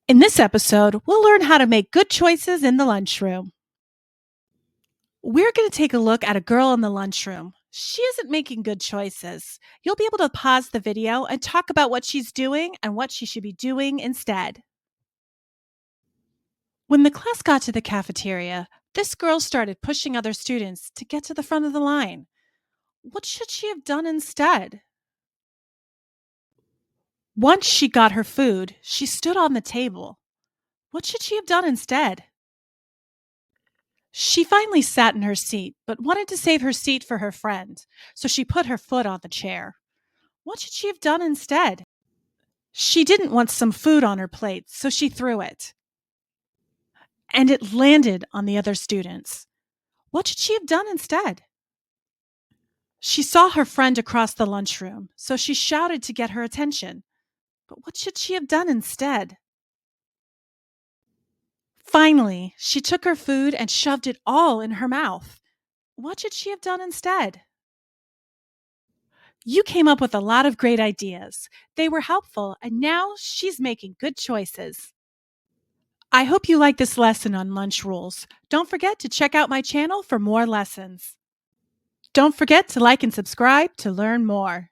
In this episode, we'll learn how to make good choices in the lunchroom. We're going to take a look at a girl in the lunchroom. She isn't making good choices. You'll be able to pause the video and talk about what she's doing and what she should be doing instead. When the class got to the cafeteria, this girl started pushing other students to get to the front of the line. What should she have done instead? Once she got her food, she stood on the table. What should she have done instead? She finally sat in her seat, but wanted to save her seat for her friend, so she put her foot on the chair. What should she have done instead? She didn't want some food on her plate, so she threw it. And it landed on the other students. What should she have done instead? She saw her friend across the lunchroom, so she shouted to get her attention. But what should she have done instead? Finally, she took her food and shoved it all in her mouth. What should she have done instead? You came up with a lot of great ideas. They were helpful, and now she's making good choices. I hope you like this lesson on lunch rules. Don't forget to check out my channel for more lessons. Don't forget to like and subscribe to learn more.